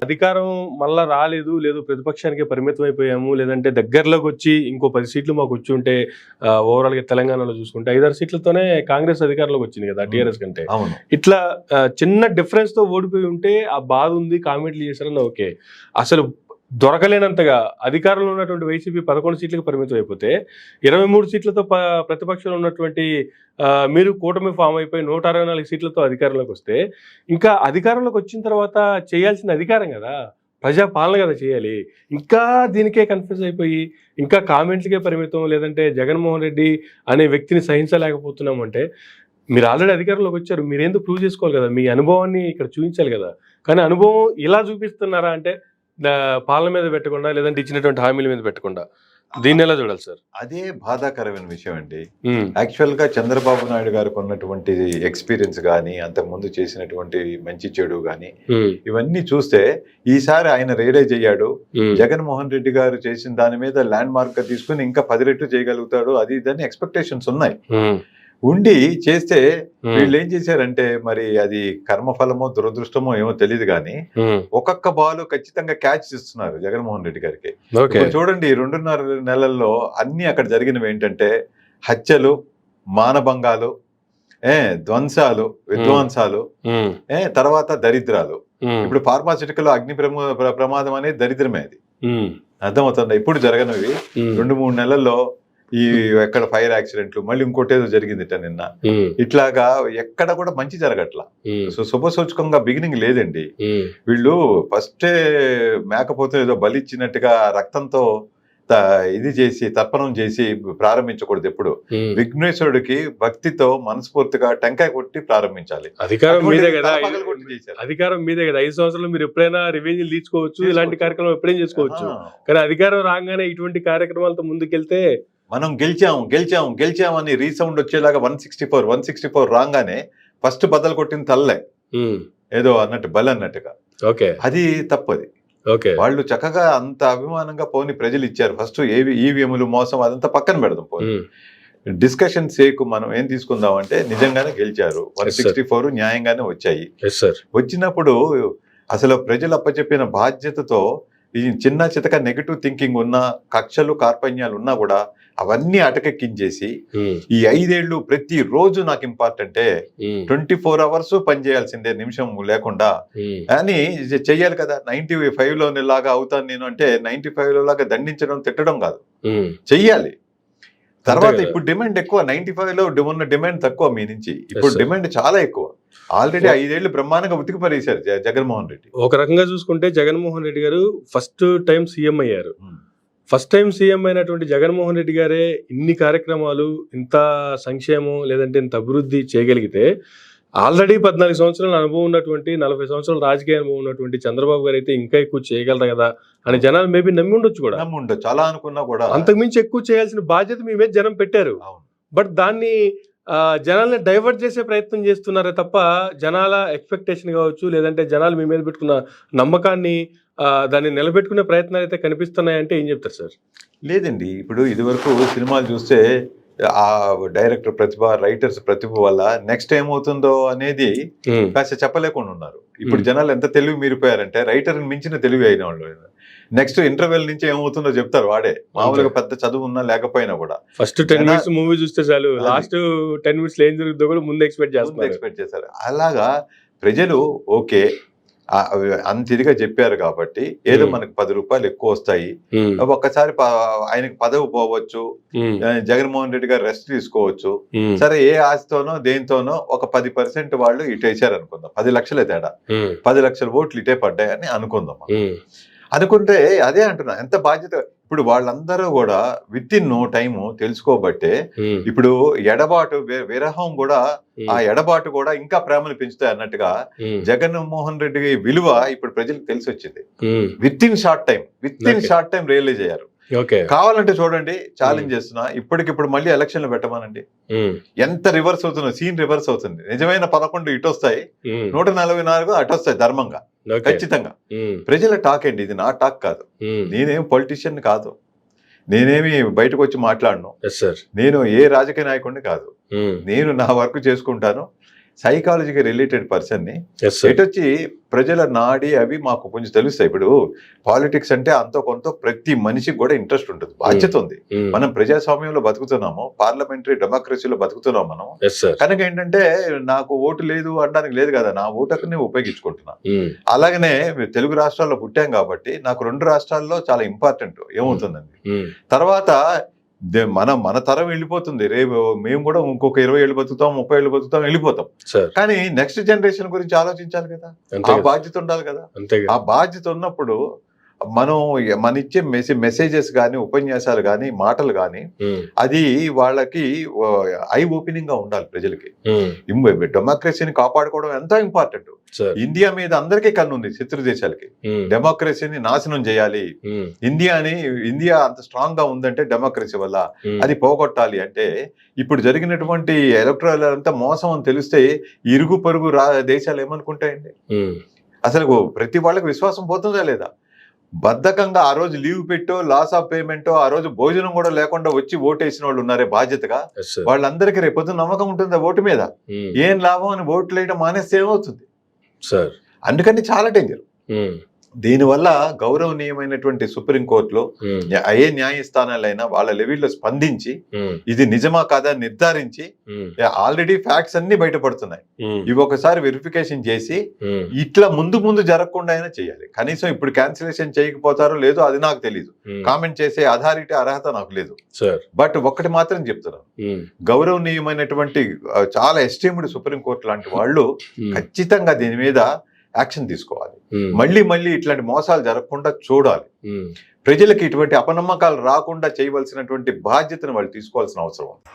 అధికారం మళ్ళా రాలేదు, లేదు ప్రతిపక్షానికే పరిమితం అయిపోయాము, లేదంటే దగ్గరలోకి వచ్చి ఇంకో 10 సీట్లు మాకు వచ్చి ఉంటే ఓవరాల్గా తెలంగాణలో చూసుకుంటే 5-6 సీట్లతోనే కాంగ్రెస్ అధికారంలోకి వచ్చింది కదా టీఆర్ఎస్ కంటే. ఇట్లా చిన్న డిఫరెన్స్ తో ఓడిపోయి ఉంటే ఆ బాధ ఉంది, కామెంట్లు చేశారని ఓకే. అసలు దొరకలేనంతగా అధికారంలో ఉన్నటువంటి వైసీపీ 11 సీట్లకు పరిమితం అయిపోతే 23 సీట్లతో ప్రతిపక్షంలో ఉన్నటువంటి మీరు కూటమి ఫామ్ అయిపోయి 164 సీట్లతో అధికారంలోకి వస్తే ఇంకా అధికారంలోకి వచ్చిన తర్వాత చేయాల్సిన అధికారం కదా, ప్రజాపాలన కదా చేయాలి. ఇంకా దీనికే కన్ఫ్యూజ్ అయిపోయి ఇంకా కామెంట్లకే పరిమితం, లేదంటే జగన్మోహన్ రెడ్డి అనే వ్యక్తిని సహించలేకపోతున్నాం అంటే మీరు ఆల్రెడీ అధికారంలోకి వచ్చారు, మీరేందుకు ప్రూవ్ చేసుకోవాలి కదా, మీ అనుభవాన్ని ఇక్కడ చూపించాలి కదా. కానీ అనుభవం ఇలా చూపిస్తున్నారా అంటే పాలన మీద పెట్టకుండా, లేదంటే ఇచ్చినటువంటి హామీల మీద పెట్టకుండా, దీన్ని ఎలా చూడాలి సార్? అదే బాధాకరమైన విషయం అండి. యాక్చువల్ గా చంద్రబాబు నాయుడు గారికి ఉన్నటువంటి ఎక్స్పీరియన్స్ గానీ, అంతకుముందు చేసినటువంటి మంచి చెడు గానీ, ఇవన్నీ చూస్తే ఈసారి ఆయన రియలైజ్ అయ్యాడు. జగన్మోహన్ రెడ్డి గారు చేసిన దాని మీద ల్యాండ్ మార్క్ గా తీసుకుని ఇంకా 10 రెట్లు చేయగలుగుతాడు, అది ఇదని ఎక్స్పెక్టేషన్స్ ఉన్నాయి. ఉండి చేస్తే వీళ్ళు ఏం చేశారంటే, మరి అది కర్మఫలమో దురదృష్టమో ఏమో తెలియదు కానీ ఒక్కొక్క బాల్ ఖచ్చితంగా క్యాచ్ ఇస్తున్నారు జగన్మోహన్ రెడ్డి గారికి. చూడండి 2.5 నెలల్లో అన్ని అక్కడ జరిగినవి ఏంటంటే హత్యలు, మానభంగాలు, ధ్వంసాలు, విధ్వంసాలు, తర్వాత దరిద్రాలు. ఇప్పుడు ఫార్మాసిటికల్ అగ్ని ప్రమాదం అనేది దరిద్రమే. అది అర్థమవుతుంది. ఇప్పుడు జరగనివి 2-3 నెలల్లో ఈ ఎక్కడ ఫైర్ యాక్సిడెంట్లు, మళ్ళీ ఇంకోటి ఏదో జరిగిందిట నిన్న. ఇట్లాగా ఎక్కడ కూడా మంచి జరగట్లా. సో శుభసూచకంగా బిగినింగ్ లేదండి. వీళ్ళు ఫస్టే మేకపోతే ఏదో బలిచ్చినట్టుగా రక్తంతో ఇది చేసి తర్పణం చేసి ప్రారంభించకూడదు. ఎప్పుడు విఘ్నేశ్వరుడికి భక్తితో మనస్ఫూర్తిగా టెంకాయ కొట్టి ప్రారంభించాలి. అధికారం మీదే కదా, అధికారం మీదే కదా. 5 సంవత్సరాలు మీరు ఎప్పుడైనా రివెంజ్ తీసుకోవచ్చు, ఇలాంటి కార్యక్రమం ఎప్పుడైనా చేసుకోవచ్చు. కానీ అధికారం రాగానే ఇటువంటి కార్యక్రమాలతో ముందుకెళ్తే మనం గెలిచాం అని రీసౌండ్ వచ్చేలాగా 164 రాగానే ఫస్ట్ బద్దలు కొట్టిన తల్లే ఏదో అన్నట్టు బలి అన్నట్టుగా. అది తప్పది. వాళ్ళు చక్కగా అంత అభిమానంగా పోని ప్రజలు ఇచ్చారు. ఫస్ట్ ఈవీఎంలు మోసం అదంతా పక్కన పెడదాం. పోనీ డిస్కషన్ సేకు మనం ఏం తీసుకుందాం అంటే నిజంగానే గెలిచారు. 164 న్యాయంగానే వచ్చాయి. వచ్చినప్పుడు అసలు ప్రజలు అప్పచెప్పిన బాధ్యతతో ఈ చిన్న చితక నెగటివ్ థింకింగ్ ఉన్న కక్షలు కార్పణ్యాలు ఉన్నా కూడా అవన్నీ అటకెక్కించేసి ఈ 5 ఏళ్ళు ప్రతి రోజు నాకు ఇంపార్టెంటే, 24 అవర్స్ పనిచేయాల్సిందే నిమిషం లేకుండా అని చెయ్యాలి కదా. 95లో లాగా అవుతాను నేను అంటే 95లో లాగా దండించడం తిట్టడం కాదు, చెయ్యాలి. తర్వాత ఇప్పుడు డిమాండ్ ఎక్కువ, 95లో ఉన్న డిమాండ్ తక్కువ మీ నుంచి. ఇప్పుడు డిమాండ్ చాలా ఎక్కువ. ఆల్రెడీ 5 ఏళ్ళు బ్రహ్మాండంగా ఉతికి పడేశారు జగన్మోహన్ రెడ్డి. ఒక రకంగా చూసుకుంటే జగన్మోహన్ రెడ్డి గారు ఫస్ట్ టైం సీఎం అయ్యారు. ఫస్ట్ టైం సీఎం అయినటువంటి జగన్మోహన్ రెడ్డి గారే ఇన్ని కార్యక్రమాలు, ఇంత సంక్షేమం, లేదంటే ఇంత అభివృద్ధి చేయగలిగితే ఆల్రెడీ 14 సంవత్సరాల అనుభవం ఉన్నటువంటి, 40 సంవత్సరాల రాజకీయ అనుభవం ఉన్నటువంటి చంద్రబాబు గారు అయితే ఇంకా ఎక్కువ చేయగలరు కదా అని జనాలు మేబీ నమ్మి ఉండొచ్చు కూడా. చాలా అనుకున్నా కూడా అంతకుమించి ఎక్కువ చేయాల్సిన బాధ్యత మీ మీద జనం పెట్టారు. బట్ దాన్ని జనాల్ని డైవర్ట్ చేసే ప్రయత్నం చేస్తున్నారే తప్ప జనాల ఎక్స్పెక్టేషన్ కావచ్చు, లేదంటే జనాలు మీ మీద పెట్టుకున్న నమ్మకాన్ని దాన్ని నిలబెట్టుకునే ప్రయత్నాలు అయితే కనిపిస్తున్నాయంటే ఏం చెప్తారు సార్? లేదండి, ఇప్పుడు ఇదివరకు సినిమాలు చూస్తే ఆ డైరెక్టర్ ప్రతిభ, రైటర్స్ ప్రతిభ వల్ల నెక్స్ట్ ఏమవుతుందో అనేది కాస్త చెప్పలేకుండా ఉన్నారు. ఇప్పుడు జనాలు ఎంత తెలివి మీరిపోయారంటే రైటర్ మించిన తెలివి అయిన వాళ్ళు. నెక్స్ట్ ఇంటర్వెల్ నుంచి ఏమవుతుందో చెప్తారు వాడే. మామూలుగా పెద్ద చదువు ఉన్నా లేకపోయినా కూడా ఫస్ట్ 10 మినిట్స్ మూవీ చూస్తే చాలు, లాస్ట్ 10 మినిట్స్ ఏం జరుగుతుందో కూడా ముందు ఎక్స్పెక్ట్ చేస్తారు. అలాగా ప్రజలు ఓకే అంత ఇదిగా చెప్పారు కాబట్టి ఏదో మనకు 10 రూపాయలు ఎక్కువ వస్తాయి, ఒక్కసారి ఆయనకి పదవి పోవచ్చు, జగన్మోహన్ రెడ్డి గారు రెస్ట్ తీసుకోవచ్చు, సరే ఏ ఆశతోనో దేనితోనో ఒక 10% వాళ్ళు ఇటు వేసారు అనుకుందాం. 10 లక్షల తేడా, 10 లక్షల ఓట్లు ఇటే పడ్డాయని అనుకుందాం. అనుకుంటే అదే అంటున్నా, ఎంత బాధ్యత. ఇప్పుడు వాళ్ళందరూ కూడా విత్ ఇన్ నో టైము తెలుసుకోబట్టే ఇప్పుడు ఎడబాటు, విరహం కూడా, ఆ ఎడబాటు కూడా ఇంకా ప్రేమను పెంచుతాయి అన్నట్టుగా జగన్మోహన్ రెడ్డి విలువ ఇప్పుడు ప్రజలకు తెలిసి వచ్చింది. With in short time realise అయ్యారు. కావాలంటే చూడండి, ఛాలెంజ్ చేస్తున్నా, ఇప్పటికిప్పుడు మళ్ళీ ఎలక్షన్లు పెట్టమనండి, ఎంత రివర్స్ అవుతుందో, సీన్ రివర్స్ అవుతుంది. నిజమైన 11 ఇటు వస్తాయి, 144 అటు వస్తాయి ధర్మంగా, ఖచ్చితంగా. ప్రజల టాక్ అండి, ఇది నా టాక్ కాదు. నేనేం పొలిటీషియన్ కాదు, నేనేమి బయటకు వచ్చి మాట్లాడను, నేను ఏ రాజకీయ నాయకుడిని కాదు. నేను నా వర్క్ చేసుకుంటాను. సైకాలజీకి రిలేటెడ్ పర్సన్ని Yes, sir. ఎటొచ్చి ప్రజల నాడి అవి మాకు కొంచెం తెలుస్తాయి. ఇప్పుడు పాలిటిక్స్ అంటే అంతో కొంత ప్రతి మనిషికి కూడా ఇంట్రెస్ట్ ఉంటుంది, బాధ్యత ఉంది. Mm. మనం ప్రజాస్వామ్యంలో బతుకుతున్నాము, పార్లమెంటరీ డెమోక్రసీలో బతుకుతున్నాం మనం. Yes, sir. కనుక ఏంటంటే నాకు ఓటు లేదు అనడానికి లేదు కదా, నా ఓటు హక్కుని ఉపయోగించుకుంటున్నా. Mm. అలాగనే తెలుగు రాష్ట్రాల్లో పుట్టాం కాబట్టి నాకు 2 రాష్ట్రాల్లో చాలా ఇంపార్టెంట్ ఏమవుతుందండి. Mm. తర్వాత మన తరం వెళ్ళిపోతుంది, రేపు మేము కూడా ఇంకొక 20 ఏళ్ళు బతుకుతాం, 30 ఏళ్ళు బతుకుతాం, వెళ్ళిపోతాం. Sir. కానీ నెక్స్ట్ జనరేషన్ గురించి ఆలోచించాలి కదా, అంతే ఆ కదా. బాధ్యత ఉండాలి కదా. అంతే కదా. ఆ బాధ్యత ఉన్నప్పుడు మనం మన ఇచ్చే మెసేజెస్ కానీ, ఉపన్యాసాలు కానీ, మాటలు కానీ Mm. అది వాళ్ళకి ఐ ఓపెనింగ్ గా ఉండాలి ప్రజలకి. Mm. డెమోక్రసీని కాపాడుకోవడం ఎంతో ఇంపార్టెంట్. Sir. ఇండియా మీద అందరికీ కన్ను ఉంది, శత్రు దేశాలకి. Mm. డెమోక్రసీని నాశనం చేయాలి, Mm. ఇండియా అంత స్ట్రాంగ్ గా ఉందంటే డెమోక్రసీ వల్ల, Mm. అది పోగొట్టాలి అంటే ఇప్పుడు జరిగినటువంటి ఎలక్ట్రల్ అంతా మోసం అని తెలిస్తే ఇరుగు పొరుగు దేశాలు ఏమనుకుంటాయండి? Mm. అసలు ప్రతి వాళ్ళకి విశ్వాసం పోతుందా లేదా? బద్ధకంగా ఆ రోజు లీవ్ పెట్టో, లాస్ ఆఫ్ పేమెంటో, ఆ రోజు భోజనం కూడా లేకుండా వచ్చి ఓటేసిన వాళ్ళు ఉన్నారే బాధ్యతగా, Yes, sir. వాళ్ళందరికీ రేపొద్దు నమ్మకం ఉంటుందా ఓటు మీద? Mm. ఏం లాభం అని ఓట్లు వేయడం మానేస్తే ఏమవుతుంది? Sir. అందుకని చాలా డేంజర్. Mm. దీనివల్ల గౌరవనీయమైనటువంటి సుప్రీంకోర్టులో Mm. ఏ న్యాయస్థానాలైనా వాళ్ళ లెవెల్లో స్పందించి Mm. ఇది నిజమా కాదా నిర్ధారించి, Mm. ఆల్రెడీ ఫ్యాక్ట్స్ అన్ని బయటపడుతున్నాయి, Mm. ఇవి ఒకసారి వెరిఫికేషన్ చేసి Mm. ఇట్లా ముందు జరగకుండా అయినా చేయాలి. కనీసం ఇప్పుడు క్యాన్సిలేషన్ చేయకపోతారో లేదో అది నాకు తెలియదు, Mm. కామెంట్ చేసే అథారిటీ అర్హత నాకు లేదు. Sir. బట్ ఒక్కటి మాత్రం చెప్తున్నాను, Mm. గౌరవనీయమైనటువంటి చాలా ఎస్టీమ్డ్ సుప్రీంకోర్టు లాంటి వాళ్ళు Mm. ఖచ్చితంగా దీని మీద యాక్షన్ తీసుకోవాలి. Mm. మళ్ళీ ఇట్లాంటి మోసాలు జరగకుండా చూడాలి. Mm. ప్రజలకు ఇటువంటి అపనమ్మకాలు రాకుండా చేయవలసినటువంటి బాధ్యతను వాళ్ళు తీసుకోవాల్సిన అవసరం ఉంది.